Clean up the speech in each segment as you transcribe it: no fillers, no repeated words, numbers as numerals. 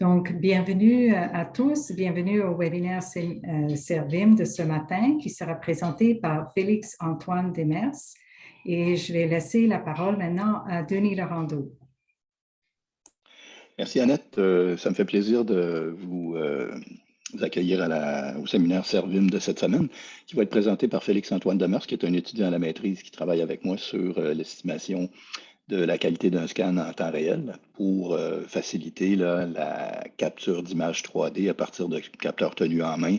Donc, bienvenue à tous, bienvenue au webinaire Servim de ce matin qui sera présenté par Félix-Antoine Demers. Et je vais laisser la parole maintenant à Denis Larandeau. Merci Annette, ça me fait plaisir de vous accueillir au séminaire Servim de cette semaine qui va être présenté par Félix-Antoine Demers, qui est un étudiant à la maîtrise qui travaille avec moi sur l'estimation de la qualité d'un scan en temps réel pour faciliter la capture d'images 3D à partir de capteurs tenus en main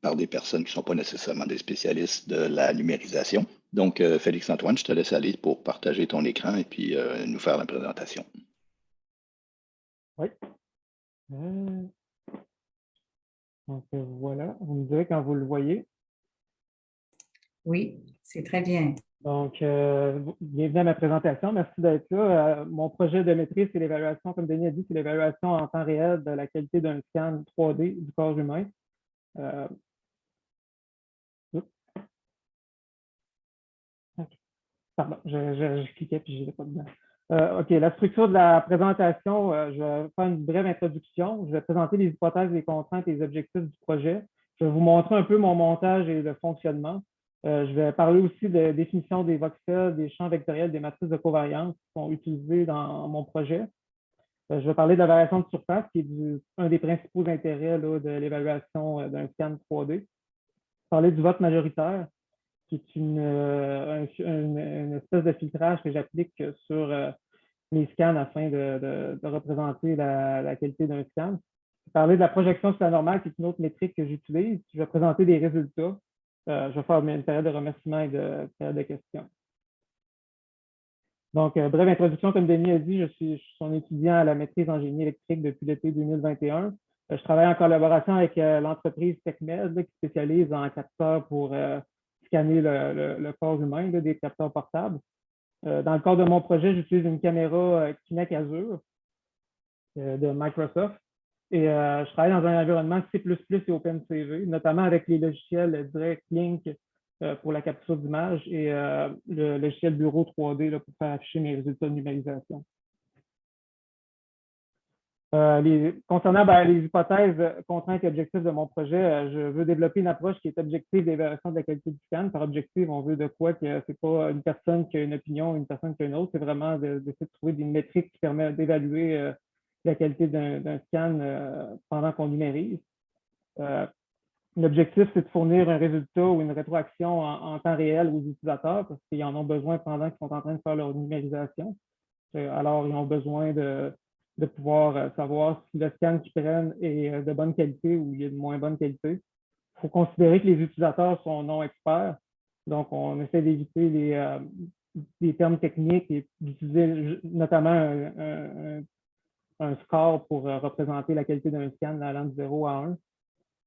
par des personnes qui ne sont pas nécessairement des spécialistes de la numérisation. Donc, Félix-Antoine, je te laisse aller pour partager ton écran et puis nous faire la présentation. Oui. Donc, voilà, vous me direz quand vous le voyez. Oui, c'est très bien. Donc, bienvenue à ma présentation. Merci d'être là. Mon projet de maîtrise, c'est l'évaluation, comme Denis a dit, c'est l'évaluation en temps réel de la qualité d'un scan 3D du corps humain. Pardon, je cliquais puis je n'étais pas dedans. OK, la structure de la présentation, je vais faire une brève introduction. Je vais présenter les hypothèses, les contraintes et les objectifs du projet. Je vais vous montrer un peu mon montage et le fonctionnement. Je vais parler aussi de définition des voxels, des champs vectoriels, des matrices de covariance qui sont utilisées dans mon projet. Je vais parler de la variation de surface, qui est un des principaux intérêts là, de l'évaluation d'un scan 3D. Parler du vote majoritaire, qui est une espèce de filtrage que j'applique sur mes scans afin de représenter la qualité d'un scan. Parler de la projection sur la normale, qui est une autre métrique que j'utilise. Je vais présenter des résultats. Je vais faire une période de remerciements et de période de questions. Donc, brève introduction, comme Denis a dit, je suis son étudiant à la maîtrise en génie électrique depuis l'été 2021. Je travaille en collaboration avec l'entreprise TechMed qui spécialise en capteurs pour scanner le corps humain, là, des capteurs portables. Dans le cadre de mon projet, j'utilise une caméra Kinect Azure de Microsoft. Et je travaille dans un environnement C++ et OpenCV, notamment avec les logiciels DirectLink pour la capture d'image et le logiciel Bureau 3D là, pour faire afficher mes résultats de numérisation. Concernant les hypothèses, contraintes et objectifs de mon projet, je veux développer une approche qui est objective d'évaluation de la qualité du scan. Par objectif, on veut de quoi que ce n'est pas une personne qui a une opinion, une personne qui a une autre, c'est vraiment d'essayer de trouver des métriques qui permettent d'évaluer la qualité d'un scan pendant qu'on numérise. L'objectif, c'est de fournir un résultat ou une rétroaction en temps réel aux utilisateurs parce qu'ils en ont besoin pendant qu'ils sont en train de faire leur numérisation. Alors, ils ont besoin de pouvoir savoir si le scan qu'ils prennent est de bonne qualité ou il est de moins bonne qualité. Il faut considérer que les utilisateurs sont non experts. Donc, on essaie d'éviter les termes techniques et d'utiliser notamment un score pour représenter la qualité d'un scan allant de 0 à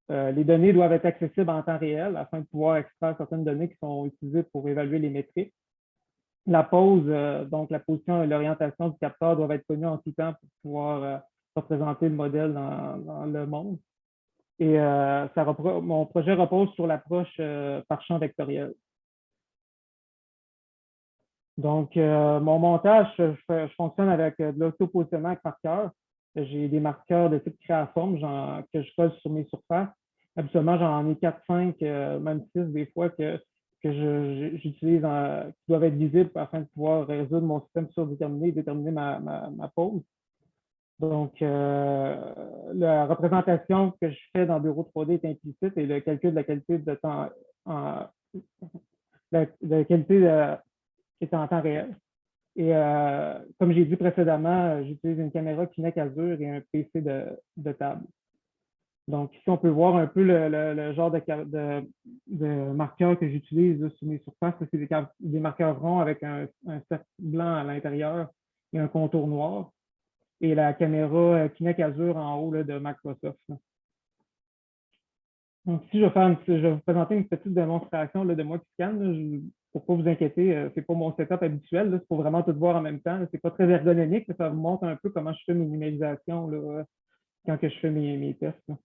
1. Les données doivent être accessibles en temps réel afin de pouvoir extraire certaines données qui sont utilisées pour évaluer les métriques. La pose, donc la position et l'orientation du capteur doivent être connues en tout temps pour pouvoir représenter le modèle dans le monde. Et mon projet repose sur l'approche par champ vectoriel. Donc, mon montage, je fonctionne avec de l'auto-positionnement avec marqueur. J'ai des marqueurs de type créaforme que je colle sur mes surfaces. Habituellement, j'en ai 4, 5, même 6 des fois que j'utilise, qui doivent être visibles afin de pouvoir résoudre mon système surdéterminé et déterminer ma pose. Donc, la représentation que je fais dans Bureau 3D est implicite et le calcul de la qualité de temps, la qualité est en temps réel. Et comme j'ai dit précédemment, j'utilise une caméra Kinect Azure et un PC de table. Donc, ici, on peut voir un peu le genre de marqueurs que j'utilise sur mes surfaces. C'est des marqueurs ronds avec un cercle blanc à l'intérieur et un contour noir. Et la caméra Kinect Azure en haut là, de Microsoft. Là. Donc, ici, je vais vous présenter une petite démonstration là, de moi qui scanne. Pour ne pas vous inquiéter, ce n'est pas mon setup habituel. C'est pour vraiment tout voir en même temps. Ce n'est pas très ergonomique. Ça vous montre un peu comment je fais mes numérisations là, quand je fais mes tests. Là.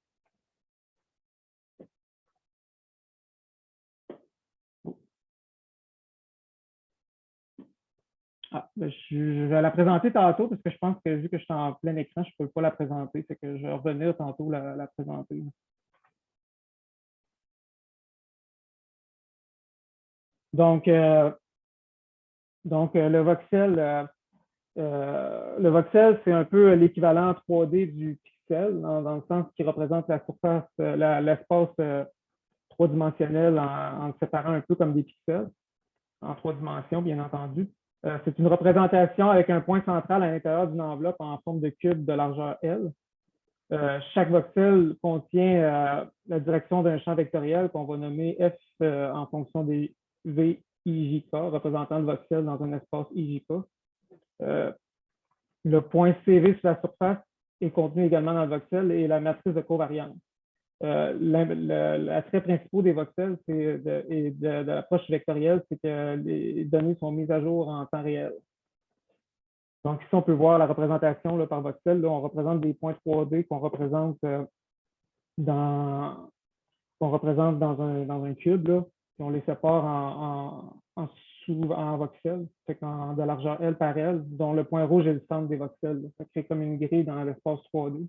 Je vais la présenter tantôt parce que je pense que vu que je suis en plein écran, je ne peux pas la présenter. C'est que je vais revenir tantôt la présenter. Donc, le voxel, c'est un peu l'équivalent 3D du pixel, dans le sens qu'il représente la surface, l'espace trois-dimensionnel en le séparant un peu comme des pixels, en 3 dimensions, bien entendu. C'est une représentation avec un point central à l'intérieur d'une enveloppe en forme de cube de largeur L. Chaque voxel contient la direction d'un champ vectoriel qu'on va nommer F en fonction des VIJK, représentant le voxel dans un espace IJK. Le point CV sur la surface est contenu également dans le voxel et la matrice de covariance. L'attrait principal des voxels et de l'approche vectorielle, c'est que les données sont mises à jour en temps réel. Donc, ici, on peut voir la représentation là, par voxel. Là, on représente des points 3D qu'on représente dans un cube. Là, puis on les sépare en voxels, de largeur L par L, dont le point rouge est le centre des voxels. Là. Ça crée comme une grille dans l'espace 3D.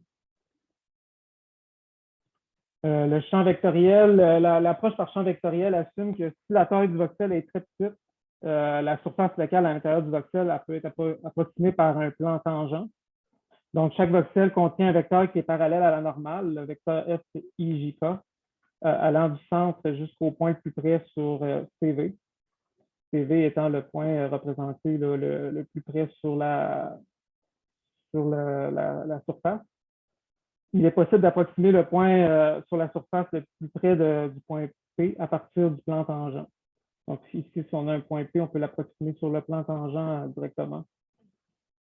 Le champ vectoriel, l'approche par champ vectoriel assume que si la taille du voxel est très petite, la surface locale à l'intérieur du voxel elle peut être approximée par un plan tangent. Donc, chaque voxel contient un vecteur qui est parallèle à la normale, le vecteur FIJK, allant du centre jusqu'au point le plus près sur CV. CV étant le point représenté là, le plus près sur la surface. Il est possible d'approximer le point sur la surface le plus près du point P à partir du plan tangent. Donc, ici, si on a un point P, on peut l'approximer sur le plan tangent directement.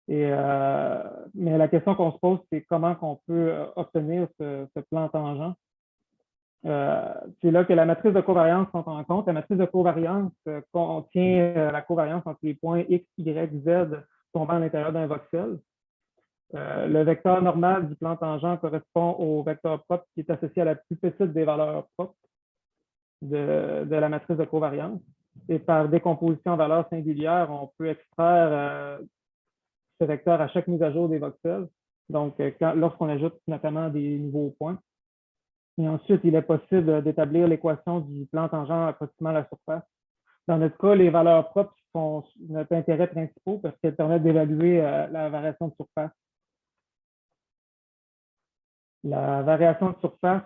Mais la question qu'on se pose, c'est comment on peut obtenir ce plan tangent. C'est là que la matrice de covariance rentre en compte. La matrice de covariance contient la covariance entre les points X, Y, Z tombant à l'intérieur d'un voxel. Le vecteur normal du plan tangent correspond au vecteur propre qui est associé à la plus petite des valeurs propres de la matrice de covariance. Et par décomposition en valeurs singulières, on peut extraire ce vecteur à chaque mise à jour des voxels. Donc, lorsqu'on ajoute notamment des nouveaux points. Et ensuite, il est possible d'établir l'équation du plan tangent approximant la surface. Dans notre cas, les valeurs propres sont notre intérêt principal parce qu'elles permettent d'évaluer la variation de surface. La variation de surface,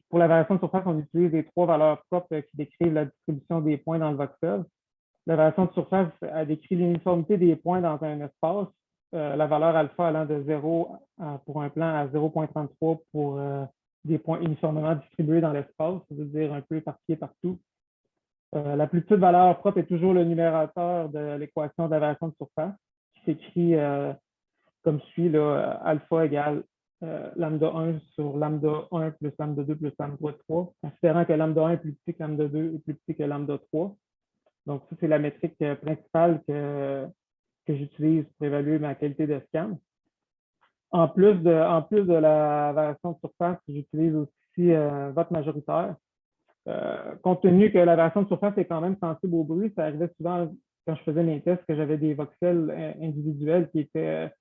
pour la variation de surface, on utilise les 3 valeurs propres qui décrivent la distribution des points dans le voxel. La variation de surface décrit l'uniformité des points dans un espace, la valeur alpha allant de 0 pour un plan à 0,33 pour des points uniformément distribués dans l'espace, ça veut dire un peu éparpillés partout. La plus petite valeur propre est toujours le numérateur de l'équation de la variation de surface, qui s'écrit comme suit, là, alpha égale lambda 1 sur lambda 1 plus lambda 2 plus lambda 3, considérant que lambda 1 est plus petit que lambda 2 et plus petit que lambda 3. Donc, ça, c'est la métrique principale que j'utilise pour évaluer ma qualité de scan. En plus de la variation de surface, j'utilise aussi vote majoritaire. Compte tenu que la variation de surface est quand même sensible au bruit, ça arrivait souvent quand je faisais mes tests que j'avais des voxels individuels qui étaient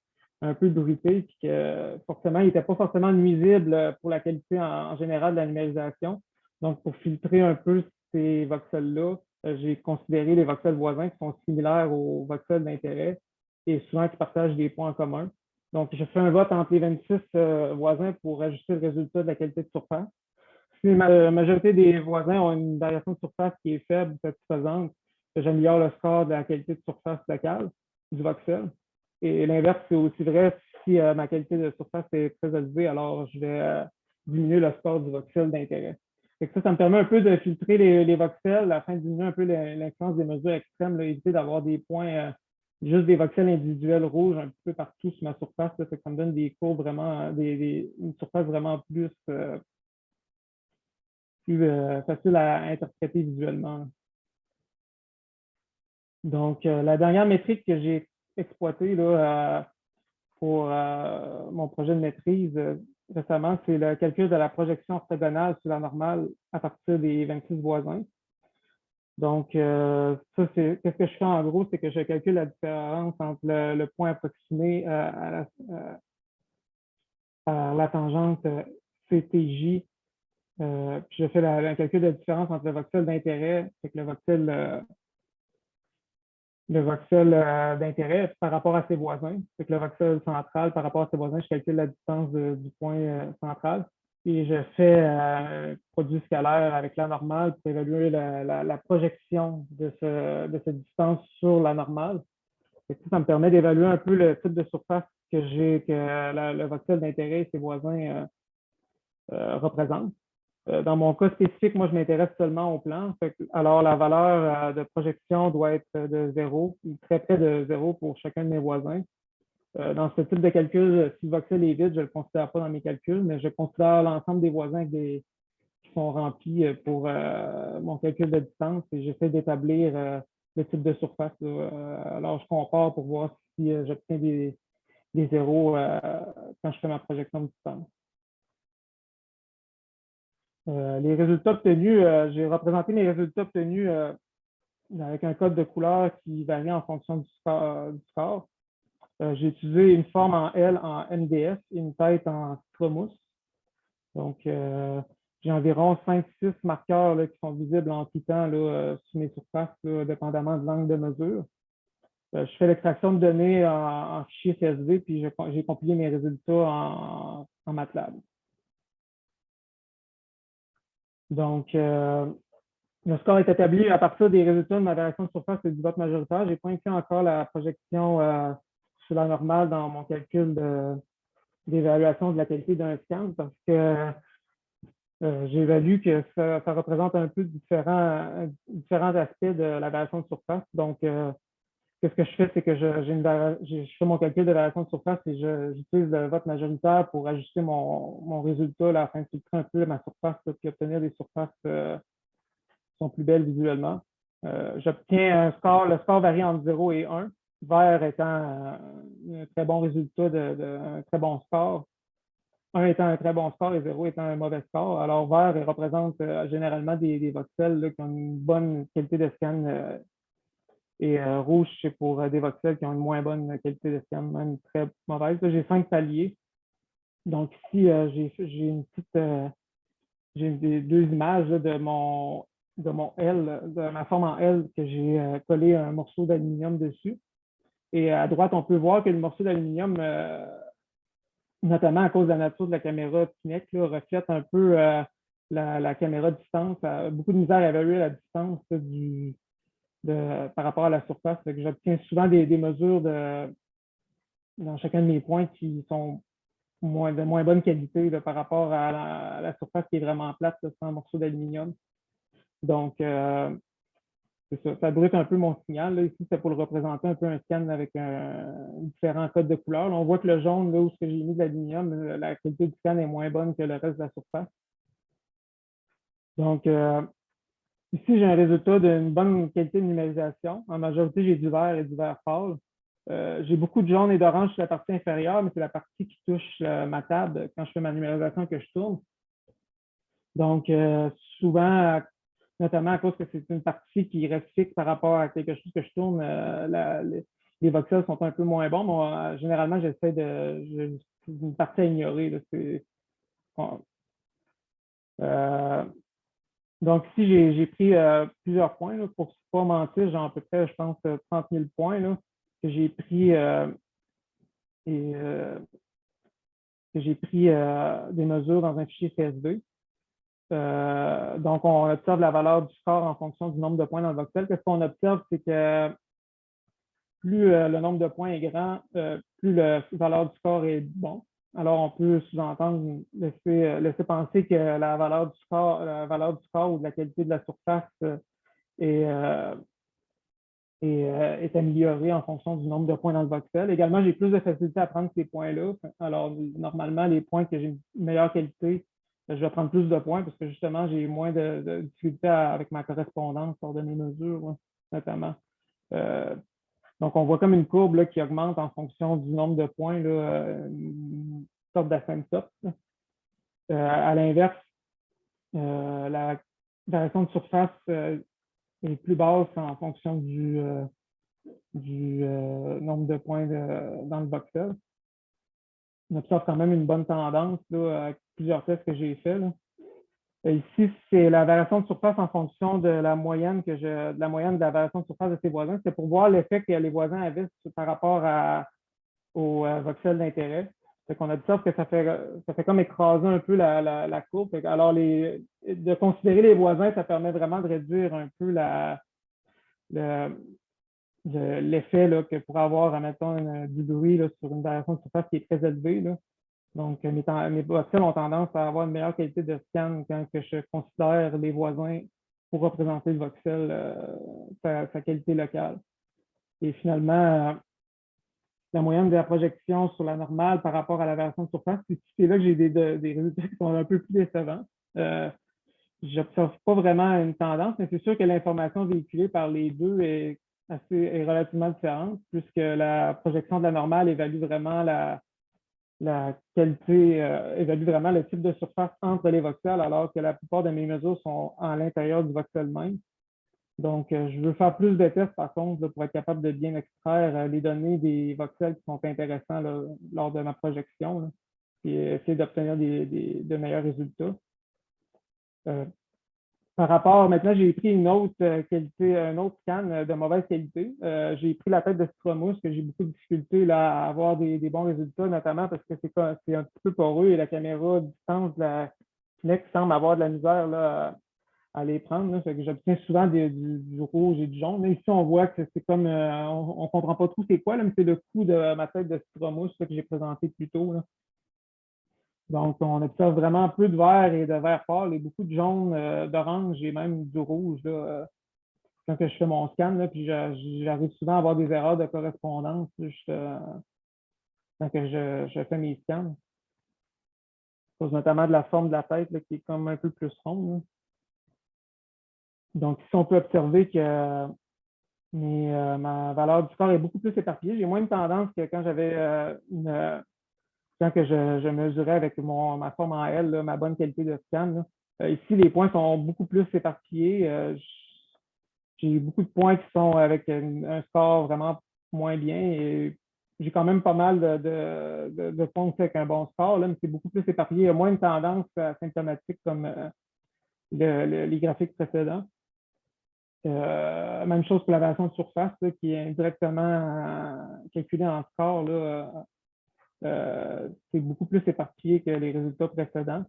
un peu bruités, puis que forcément, ils n'étaient pas forcément nuisibles pour la qualité en général de la numérisation. Donc, pour filtrer un peu ces voxels-là, j'ai considéré les voxels voisins qui sont similaires aux voxels d'intérêt et souvent qui partagent des points en commun. Donc, je fais un vote entre les 26 voisins pour ajuster le résultat de la qualité de surface. Si la majorité des voisins ont une variation de surface qui est faible ou satisfaisante, j'améliore le score de la qualité de surface locale du voxel. Et l'inverse, c'est aussi vrai si ma qualité de surface est très élevée, alors je vais diminuer le score du voxel d'intérêt. Ça me permet un peu de filtrer les voxels afin de diminuer un peu l'influence des mesures extrêmes, là, éviter d'avoir des points, juste des voxels individuels rouges un petit peu partout sur ma surface. Là, ça me donne des courbes vraiment, une surface vraiment plus facile à interpréter visuellement. Donc, la dernière métrique que j'ai exploitée là, pour mon projet de maîtrise récemment, c'est le calcul de la projection orthogonale sur la normale à partir des 26 voisins. Donc, ça, qu'est-ce que je fais en gros, c'est que je calcule la différence entre le point approximé à la tangente CTJ. Puis je fais le calcul de la différence entre le voxel d'intérêt, c'est que le voxel d'intérêt par rapport à ses voisins. C'est que le voxel central par rapport à ses voisins, je calcule la distance du point central. Et je fais un produit scalaire avec la normale pour évaluer la projection de cette distance sur la normale. Et ça me permet d'évaluer un peu le type de surface que le voxel d'intérêt et ses voisins représentent. Dans mon cas spécifique, moi, je m'intéresse seulement au plan. Alors, la valeur de projection doit être de 0, très près de 0 pour chacun de mes voisins. Dans ce type de calcul, si le voxel est vide, je ne le considère pas dans mes calculs, mais je considère l'ensemble des voisins qui sont remplis pour mon calcul de distance et j'essaie d'établir le type de surface. Alors, je compare pour voir si j'obtiens des zéros quand je fais ma projection de distance. Les résultats obtenus, j'ai représenté mes résultats obtenus avec un code de couleur qui varie en fonction du score. J'ai utilisé une forme en L en MDF et une tête en Stromousse. Donc, j'ai environ 5-6 marqueurs là, qui sont visibles en tout temps sur mes surfaces, dépendamment de l'angle de mesure. Je fais l'extraction de données en fichier CSV, puis j'ai compilé mes résultats en MATLAB. Donc, le score est établi à partir des résultats de ma variation de surface et du vote majoritaire. Je n'ai pas inclus encore la projection sur la normale dans mon calcul d'évaluation de la qualité d'un scan parce que j'évalue que ça représente un peu différents aspects de la variation de surface. Donc, ce que je fais, c'est que je fais mon calcul de variation de surface et j'utilise le vote majoritaire pour ajuster mon résultat là, afin de filtrer un peu ma surface et obtenir des surfaces qui sont plus belles visuellement. J'obtiens un score, le score varie entre 0 et 1, vert étant un très bon résultat un très bon score. 1 étant un très bon score et 0 étant un mauvais score. Alors, vert représente généralement des voxels là, qui ont une bonne qualité de scan et rouge, c'est pour des voxels qui ont une moins bonne qualité de scan, même très mauvaise. J'ai 5 paliers. Donc, ici, j'ai deux images là, de mon L, de ma forme en L, que j'ai collé un morceau d'aluminium dessus. Et à droite, on peut voir que le morceau d'aluminium notamment à cause de la nature de la caméra Kinect, là, reflète un peu la caméra distance. Beaucoup de misère à évaluer la distance par rapport à la surface. J'obtiens souvent des mesures dans chacun de mes points qui sont de moins bonne qualité là, par rapport à la surface qui est vraiment plate, là, sans un morceau d'aluminium. Donc, c'est ça. Ça brute un peu mon signal. Là. Ici, c'est pour le représenter un peu un scan avec différents codes de couleurs. Là, on voit que le jaune, là où j'ai mis de l'aluminium, la qualité du scan est moins bonne que le reste de la surface. Donc, ici, j'ai un résultat d'une bonne qualité de numérisation. En majorité, j'ai du vert et du vert pâle. J'ai beaucoup de jaune et d'orange sur la partie inférieure, mais c'est la partie qui touche ma table quand je fais ma numérisation que je tourne. Donc, souvent, notamment à cause que c'est une partie qui reste fixe par rapport à quelque chose que je tourne, les voxels sont un peu moins bons. Moi, généralement, j'essaie une partie à ignorer. Là, donc, ici, j'ai pris plusieurs points. Là, pour ne pas mentir, j'ai à peu près, je pense, 30 000 points là, que j'ai pris des mesures dans un fichier CSV. Donc, on observe la valeur du score en fonction du nombre de points dans le voxel. Qu'est-ce qu'on observe, c'est que plus le nombre de points est grand, plus la valeur du score est bon. Alors, on peut sous-entendre, laisser penser que la valeur du score ou de la qualité de la surface est améliorée en fonction du nombre de points dans le voxel. Également, j'ai plus de facilité à prendre ces points-là. Alors, normalement, les points que j'ai une meilleure qualité, je vais prendre plus de points parce que justement, j'ai moins de difficultés avec ma correspondance lors de mes mesures, notamment. Donc, on voit comme une courbe là, qui augmente en fonction du nombre de points, là, une sorte d'asymptote. À l'inverse, la variation de surface est plus basse en fonction du nombre de points dans le voxel. On observe quand même une bonne tendance là, avec plusieurs tests que j'ai faits. Ici, c'est la variation de surface en fonction de la moyenne de la moyenne de la variation de surface de ses voisins. C'est pour voir l'effet que les voisins avaient par rapport au voxel d'intérêt. On observe que ça fait comme écraser un peu la courbe. Alors, de considérer les voisins, ça permet vraiment de réduire un peu l'effet que pourrait avoir, admettons, du bruit là, sur une variation de surface qui est très élevée. Là. Donc, mes voxels ont tendance à avoir une meilleure qualité de scan quand que je considère les voisins pour représenter le voxel, sa qualité locale. Et finalement, la moyenne de la projection sur la normale par rapport à la variation de surface, c'est là que j'ai des résultats qui sont un peu plus décevants. Je n'observe pas vraiment une tendance, mais c'est sûr que l'information véhiculée par les deux est relativement différente, puisque la projection de la normale évalue vraiment la qualité, évalue vraiment le type de surface entre les voxels, alors que la plupart de mes mesures sont à l'intérieur du voxel même. Donc, je veux faire plus de tests, par contre, là, pour être capable de bien extraire les données des voxels qui sont intéressants là, lors de ma projection, là, et essayer d'obtenir de meilleurs résultats. Par rapport, maintenant, j'ai pris une autre qualité, un autre scan de mauvaise qualité. J'ai pris la tête de Stromous, que j'ai beaucoup de difficultés là, à avoir des bons résultats, notamment parce que c'est un petit peu poreux et la caméra distance de la Kinect semble avoir de la misère là, à les prendre. Là. Fait que j'obtiens souvent du rouge et du jaune. Là, ici, on voit que c'est comme, on ne comprend pas trop c'est quoi, là, mais c'est le coup de ma tête de Stromous que j'ai présenté plus tôt. Là. Donc, on observe vraiment peu de vert et de vert pâle et beaucoup de jaune, d'orange et même du rouge là, quand que je fais mon scan. Là, puis j'arrive souvent à avoir des erreurs de correspondance juste, quand que je fais mes scans. À cause notamment de la forme de la tête là, qui est comme un peu plus ronde. Là. Donc, ici, on peut observer que ma valeur du score est beaucoup plus éparpillée. J'ai moins de tendance que quand j'avais quand que je mesurais avec ma forme en L, là, ma bonne qualité de scan. Ici, les points sont beaucoup plus éparpillés. J'ai beaucoup de points qui sont avec un score vraiment moins bien et j'ai quand même pas mal de points aussi avec un bon score, là, mais c'est beaucoup plus éparpillé. Il y a moins de tendances symptomatiques comme les graphiques précédents. Même chose pour la variation de surface là, qui est indirectement calculée en score. Là, c'est beaucoup plus éparpillé que les résultats précédents.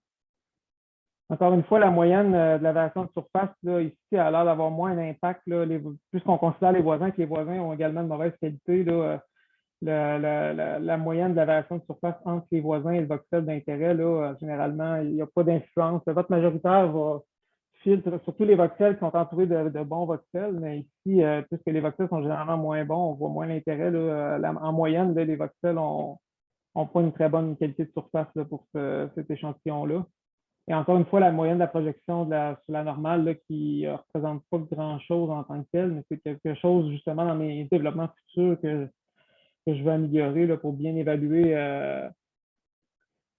Encore une fois, la moyenne de la variation de surface, là, ici, a l'air d'avoir moins d'impact. Puisqu'on considère les voisins que les voisins ont également de mauvaise qualité, là, la moyenne de la variation de surface entre les voisins et le voxel d'intérêt, là, généralement, il n'y a pas d'influence. Le vote majoritaire va filtre surtout les voxels qui sont entourés de bons voxels, mais ici, puisque les voxels sont généralement moins bons, on voit moins l'intérêt. En moyenne, là, les voxels n'ont pas une très bonne qualité de surface là, pour cet échantillon-là. Et encore une fois, la moyenne de la projection sur la normale là, qui ne représente pas grand-chose en tant que tel, mais c'est quelque chose justement dans mes développements futurs que je veux améliorer là, pour bien évaluer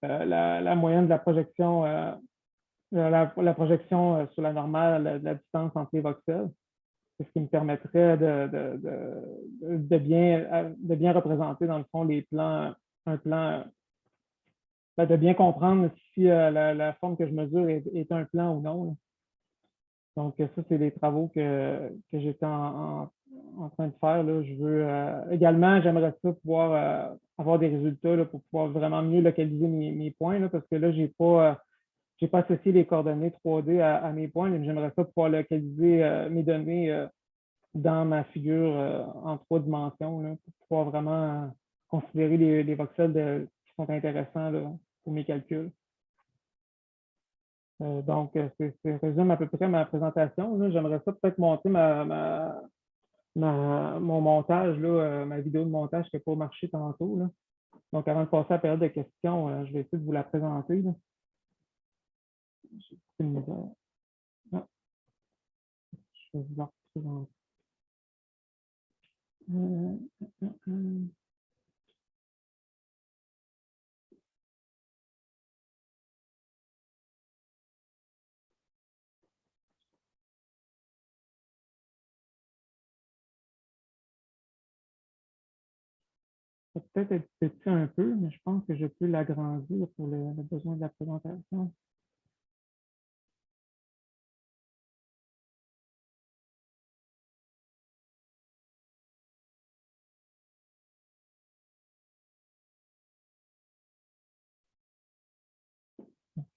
la moyenne de la projection, la projection sur la normale, la distance entre les voxels. C'est ce qui me permettrait de bien représenter, dans le fond, un plan, de bien comprendre si la forme que je mesure est un plan ou non. Là. Donc, ça, c'est des travaux que j'étais en train de faire. Là. Également, j'aimerais ça pouvoir avoir des résultats là, pour pouvoir vraiment mieux localiser mes points, là, parce que là, j'ai pas associé les coordonnées 3D à mes points, mais j'aimerais ça pouvoir localiser mes données dans ma figure en 3 dimensions là, pour pouvoir vraiment considérer les voxels qui sont intéressants là, pour mes calculs. Donc, ça résume à peu près ma présentation. J'aimerais ça peut-être monter mon montage, là, ma vidéo de montage qui n'a pas marché tantôt. Là. Donc, avant de passer à la période de questions, je vais essayer de vous la présenter. Là. Ah, je vais vous la présenter. Ça peut être petit un peu, mais je pense que je peux l'agrandir pour le besoin de la présentation.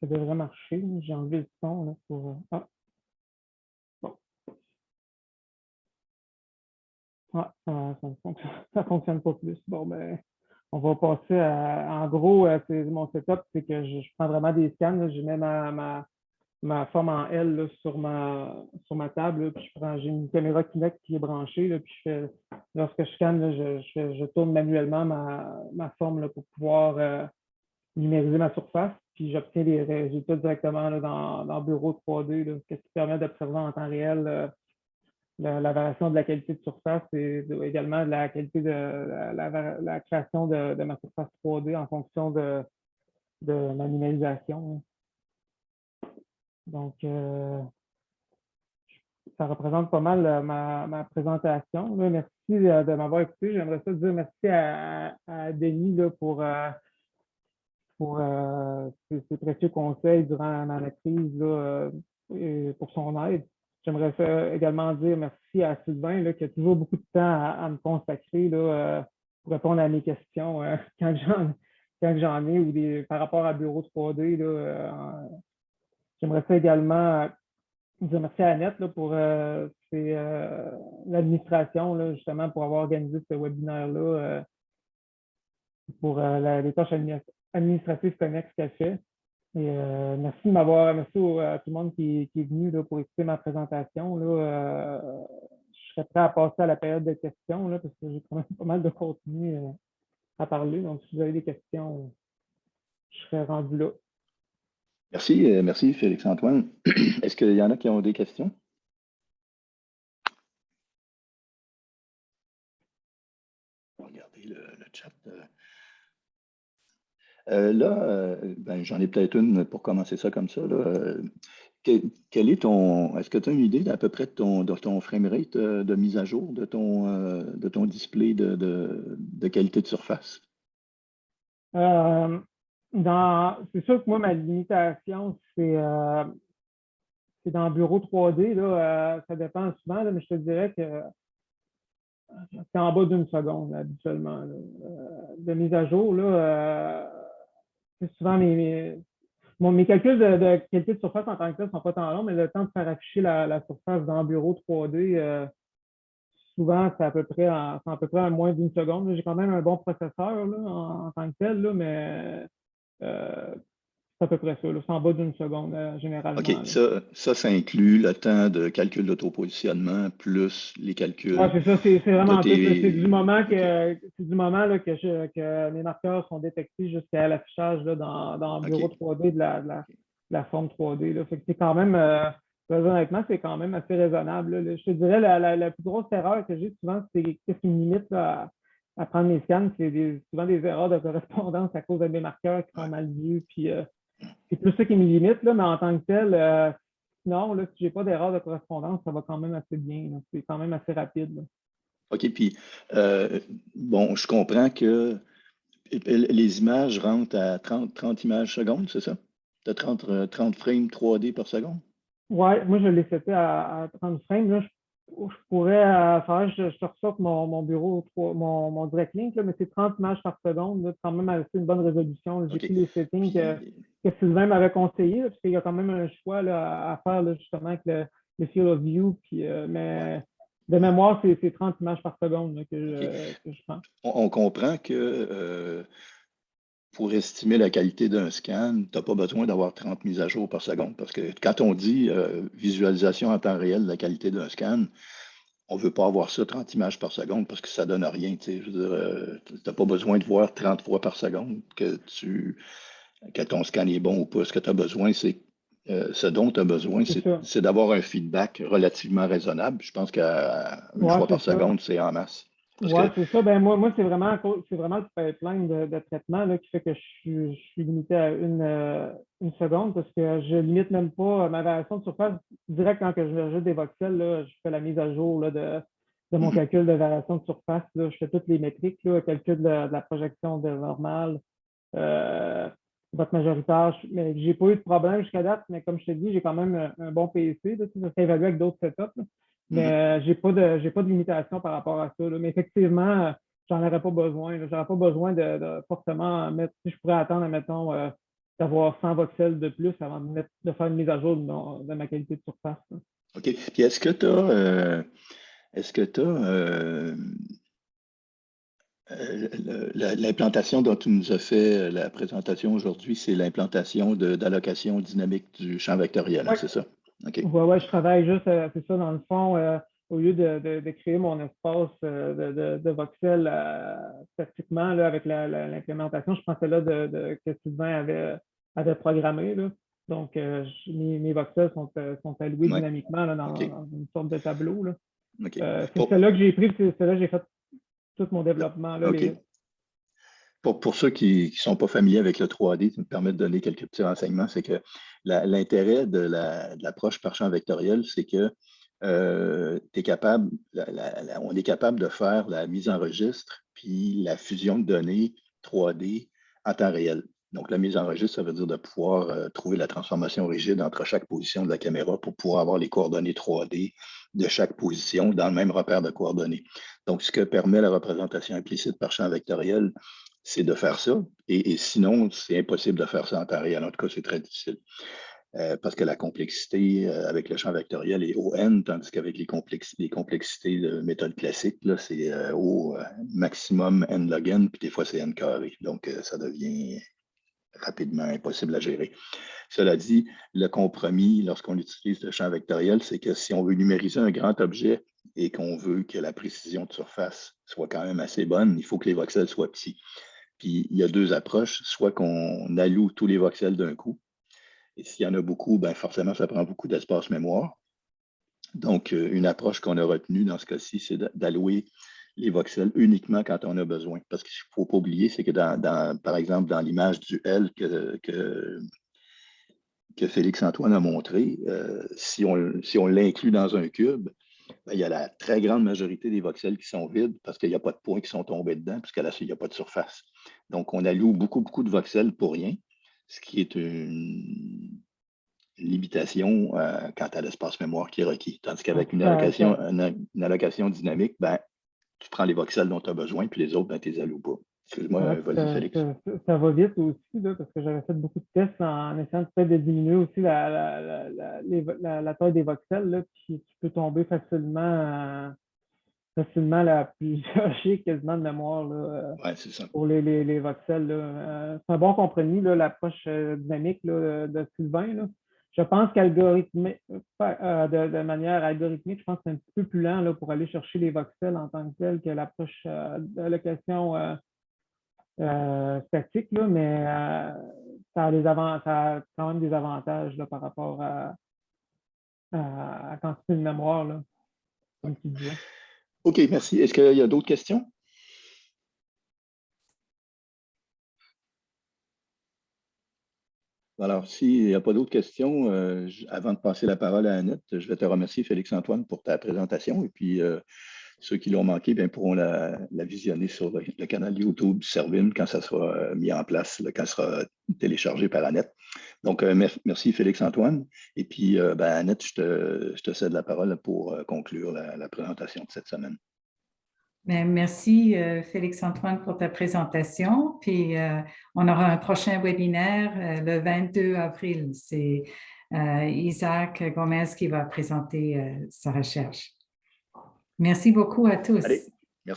Ça devrait marcher. J'ai enlevé le son là, pour. Ah, bon. Ah, ça fonctionne pas plus. Bon, ben, on va passer en gros, mon setup, c'est que je prends vraiment des scans. Là, je mets ma forme en L là, sur ma table. Là, puis j'ai une caméra Kinect qui est branchée. Là, puis lorsque je scanne, là, je tourne manuellement ma forme là, pour pouvoir numériser ma surface. Puis j'obtiens les résultats directement là, dans Bureau 3D, là, ce qui permet d'observer en temps réel la variation de la qualité de surface et également de la qualité de la création de ma surface 3D en fonction de ma numérisation. Donc, ça représente pas mal ma présentation. Là. Merci de m'avoir écouté. J'aimerais ça dire merci à Denis là, pour ses précieux conseils durant ma maîtrise là, et pour son aide. J'aimerais également dire merci à Sylvain là, qui a toujours beaucoup de temps à me consacrer là, pour répondre à mes questions quand j'en ai ou par rapport à Bureau 3D. Là, j'aimerais ça également dire merci à Annette là, pour l'administration, justement, pour avoir organisé ce webinaire-là, pour les tâches administratives connexes qu'elle fait. Et merci à tout le monde qui est venu là, pour écouter ma présentation. Là, je serais prêt à passer à la période de questions là, parce que j'ai quand même pas mal de contenu à parler. Donc, si vous avez des questions, je serais rendu là. Merci Félix-Antoine. Est-ce qu'il y en a qui ont des questions? Regardez le chat. Ben, j'en ai peut-être une pour commencer ça comme ça. Là. Quel est est-ce que tu as une idée à peu près de ton framerate de mise à jour de ton display de qualité de surface? C'est sûr que moi, ma limitation, c'est dans Bureau 3D. Là, ça dépend souvent, là, mais je te dirais que c'est en bas d'une seconde, là, habituellement. Là. De mise à jour, là, c'est souvent mes calculs de qualité de surface en tant que tel ne sont pas tant longs, mais le temps de faire afficher la surface dans Bureau 3D, souvent, c'est à peu près à moins d'une seconde. J'ai quand même un bon processeur là, en tant que tel, là, mais c'est à peu près ça. C'est en bas d'une seconde, généralement. OK, ça inclut le temps de calcul d'autopositionnement plus les calculs. Oui, c'est ça, c'est vraiment tout. C'est du moment okay. c'est du moment là, que mes marqueurs sont détectés jusqu'à l'affichage dans Bureau 3D de la forme 3D. Là. Fait que c'est quand même, honnêtement, c'est quand même assez raisonnable. Là. Je te dirais, la plus grosse erreur que j'ai souvent, c'est qu'est-ce qui me limite là, à prendre mes scans, c'est souvent des erreurs de correspondance à cause de mes marqueurs qui sont mal vus. Puis c'est plus ça qui me limite, là, mais en tant que tel, sinon, là, si je n'ai pas d'erreur de correspondance, ça va quand même assez bien. C'est quand même assez rapide. Là. OK, puis bon, je comprends que les images rentrent à 30 images secondes, c'est ça? Tu as 30 frames 3D par seconde? Oui, moi, je l'ai seté à 30 frames. Là, je pourrais faire, je ressorte mon bureau, mon direct link, là, mais c'est 30 images par seconde. C'est quand même assez une bonne résolution. J'ai pris les settings que Sylvain m'avait conseillé, parce qu'il y a quand même un choix là, à faire là, justement avec le field of view. Puis, mais de mémoire, c'est 30 images par seconde là, que je prends. On comprend que pour estimer la qualité d'un scan, tu n'as pas besoin d'avoir 30 mises à jour par seconde. Parce que quand on dit visualisation en temps réel de la qualité d'un scan, on ne veut pas avoir ça 30 images par seconde parce que ça ne donne rien. Je veux dire, tu n'as pas besoin de voir 30 fois par seconde que ton scan est bon ou pas. Ce que tu as besoin, ce dont tu as besoin, c'est d'avoir un feedback relativement raisonnable. Je pense qu'à une fois par seconde, c'est en masse. Oui, c'est ça. Ben, moi c'est vraiment le pipeline de traitement là, qui fait que je suis limité à une seconde parce que je limite même pas ma variation de surface direct quand je rajoute des voxels. Là, je fais la mise à jour là, mon calcul de variation de surface. Là, je fais toutes les métriques, là, calcul de la projection de normale, vote majoritaire. Mais j'ai pas eu de problème jusqu'à date, mais comme je te dis, j'ai quand même un bon PEC. Là, ça s'est évalué avec d'autres setups. Là. Mais j'ai pas de limitation par rapport à ça. Là. Mais effectivement, j'en aurais pas besoin. J'aurais pas besoin de forcément mettre, si je pourrais attendre, mettons, d'avoir 100 voxels de plus avant de faire une mise à jour de ma qualité de surface. Là. OK. Puis est-ce que tu as l'implantation dont tu nous as fait la présentation aujourd'hui, c'est l'implantation d'allocation dynamique du champ vectoriel, hein, c'est ça? OK. Ouais, je travaille juste, c'est ça, dans le fond, au lieu de créer mon espace de voxels statiquement là, avec l'implémentation, je pensais là que Sylvain avait programmé. Là. Donc, mes voxels sont alloués dynamiquement là, dans une sorte de tableau. Là. Okay. C'est celle-là que j'ai pris, c'est celle-là que j'ai fait tout mon développement. Là, OK. Pour ceux qui ne sont pas familiers avec le 3D, ça me permet de donner quelques petits renseignements, c'est que l'intérêt de l'approche par champ vectoriel, c'est que t'es capable, on est capable de faire la mise en registre puis la fusion de données 3D en temps réel. Donc, la mise en registre, ça veut dire de pouvoir trouver la transformation rigide entre chaque position de la caméra pour pouvoir avoir les coordonnées 3D de chaque position dans le même repère de coordonnées. Donc, ce que permet la représentation implicite par champ vectoriel, c'est de faire ça. Et sinon, c'est impossible de faire ça en temps réel. En tout cas, c'est très difficile. Parce que la complexité avec le champ vectoriel est au n, tandis qu'avec les complexités de méthode classique, c'est au maximum n log n, puis des fois c'est n carré. Donc, ça devient rapidement impossible à gérer. Cela dit, le compromis, lorsqu'on utilise le champ vectoriel, c'est que si on veut numériser un grand objet et qu'on veut que la précision de surface soit quand même assez bonne, il faut que les voxels soient petits. Puis, il y a deux approches, soit qu'on alloue tous les voxels d'un coup, et s'il y en a beaucoup, ben forcément, ça prend beaucoup d'espace mémoire. Donc, une approche qu'on a retenue dans ce cas-ci, c'est d'allouer les voxels uniquement quand on a besoin. Parce qu'il ne faut pas oublier, c'est que par exemple, dans l'image du L que Félix-Antoine a montré, si on l'inclut dans un cube, ben, il y a la très grande majorité des voxels qui sont vides parce qu'il n'y a pas de points qui sont tombés dedans, puisqu'il n'y a pas de surface. Donc, on alloue beaucoup de voxels pour rien, ce qui est une limitation quant à l'espace mémoire qui est requis. Tandis qu'avec une allocation dynamique, ben, tu prends les voxels dont tu as besoin, puis les autres, ben, tu les alloues pas. Excuse-moi, vas-y, Félix. Ça va vite aussi, là, parce que j'avais fait beaucoup de tests en essayant peut-être de diminuer aussi la taille des voxels, là, puis tu peux tomber facilement là, plusieurs gigs quasiment de mémoire là, c'est ça. pour les voxels. C'est un bon compromis, l'approche dynamique là, de Sylvain. Là. Je pense de manière algorithmique, je pense que c'est un petit peu plus lent là, pour aller chercher les voxels en tant que tel que l'approche d'allocation statique, là, mais ça a quand même des avantages là, par rapport à la quantité de mémoire, là, comme tu disais. OK, merci. Est-ce qu'il y a d'autres questions? Alors, s'il n'y a pas d'autres questions, avant de passer la parole à Annette, je vais te remercier, Félix-Antoine, pour ta présentation. Et puis, ceux qui l'ont manqué pourront la visionner sur le canal YouTube du Servim quand ça sera mis en place, quand ça sera téléchargé par Annette. Donc, merci Félix-Antoine. Et puis, Annette, je te cède la parole pour conclure la présentation de cette semaine. Bien, merci Félix-Antoine pour ta présentation. Puis, on aura un prochain webinaire le 22 avril. C'est Isaac Gomez qui va présenter sa recherche. Merci beaucoup à tous. Allez.